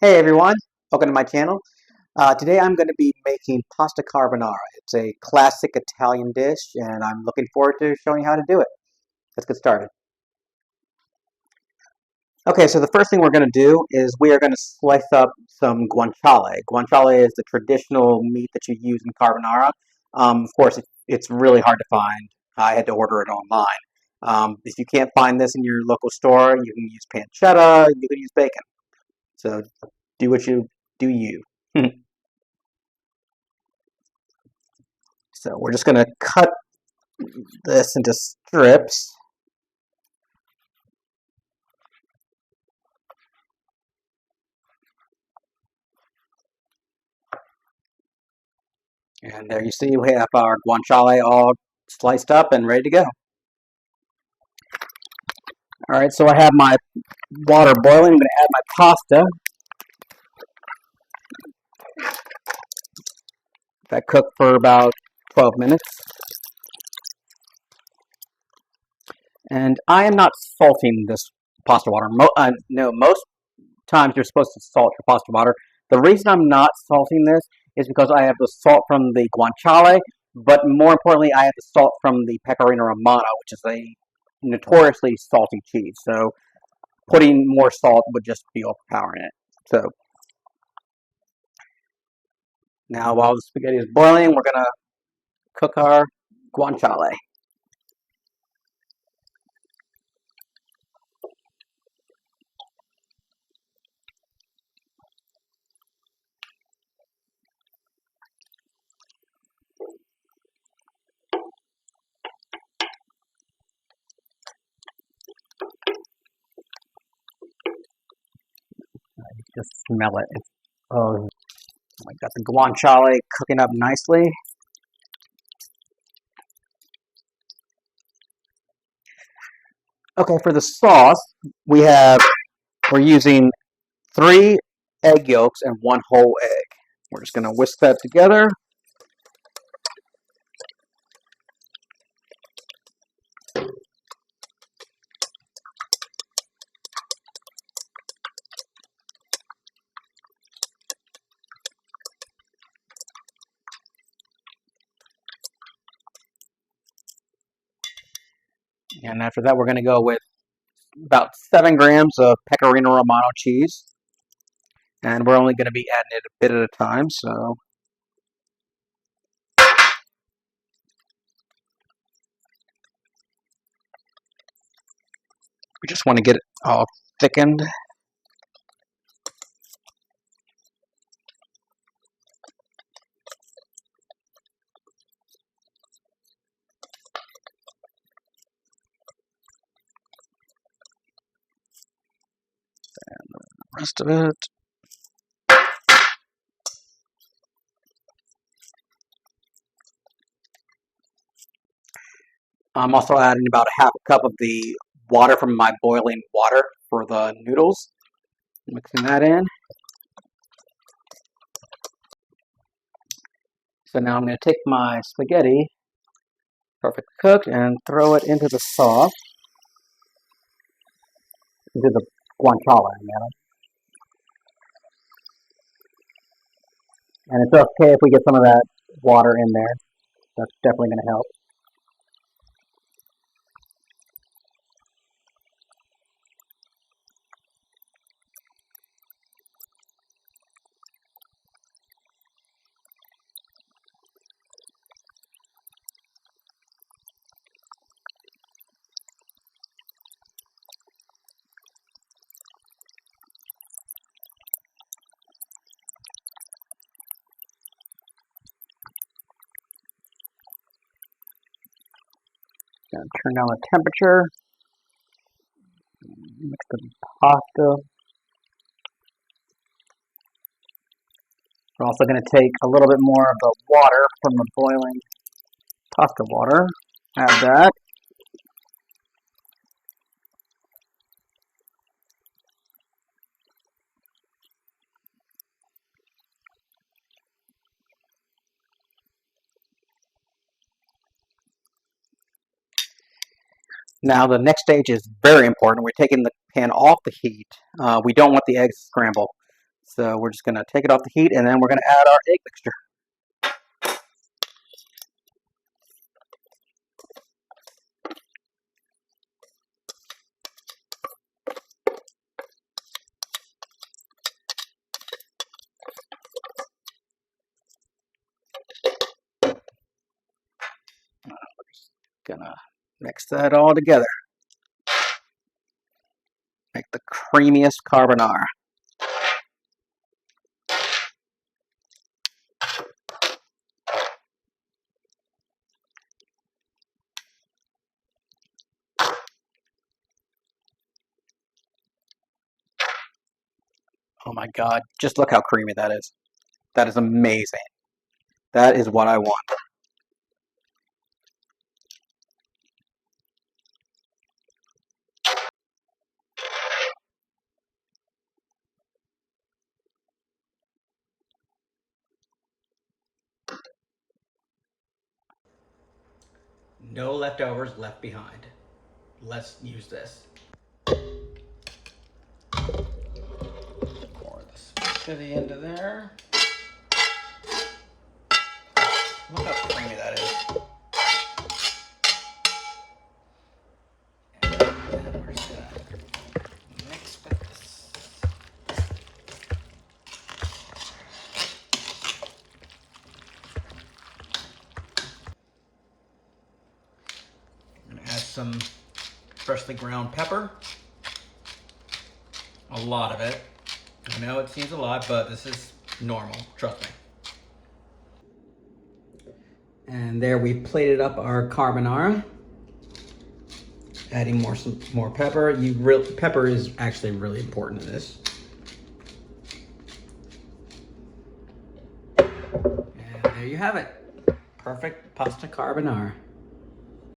Hey everyone, welcome to my channel. Today I'm going to be making pasta carbonara. It's a classic Italian dish and I'm looking forward to showing you how to do it. Let's get started. Okay, so the first thing we're going to do is we are going to slice up some guanciale. Guanciale is the traditional meat that you use in carbonara. Of course, it's really hard to find. I had to order it online. If you can't find this in your local store, you can use pancetta, you can use bacon. So do what you do you. So we're just going to cut this into strips. And there you see we have our guanciale all sliced up and ready to go. All right, so I have my water boiling. I'm going to add my pasta. That cooked for about 12 minutes. And I am not salting this pasta water. No, most times you're supposed to salt your pasta water. The reason I'm not salting this is because I have the salt from the guanciale, but more importantly, I have the salt from the Pecorino Romano, which is a notoriously salty cheese. So putting more salt would just be overpowering it. So now while the spaghetti is boiling, we're going to cook our guanciale. Just smell it. Oh, I got the guanciale cooking up nicely. Okay, for the sauce, we're using 3 egg yolks and 1 whole egg. We're just going to whisk that together. And after that, we're going to go with about 7 grams of Pecorino Romano cheese. And we're only going to be adding it a bit at a time, so we just want to get it all thickened. And the rest of it. I'm also adding about a half a cup of the water from my boiling water for the noodles. Mixing that in. So now I'm going to take my spaghetti, perfect cooked, and throw it into the sauce, into the guanciale, And it's okay if we get some of that water in there. That's definitely going to help. Going to turn down the temperature. Mix the pasta. We're also going to take a little bit more of the water from the boiling pasta water. Add that. Now the next stage is very important. We're taking the pan off the heat. We don't want the eggs to scramble. So we're just going to take it off the heat, and then we're going to add our egg mixture. We're just going to mix that all together. Make the creamiest carbonara. Oh my God, just look how creamy that is. That is amazing. That is what I want. No leftovers left behind. Let's use this. Pour the spaghetti into there. Look how creamy that is. And then we're just gonna mix with this. I'm gonna add some freshly ground pepper. A lot of it. I know it seems a lot, but this is normal, trust me. And there we've plated up our carbonara. Adding some more pepper. Pepper is actually really important in this. And there you have it. Perfect pasta carbonara.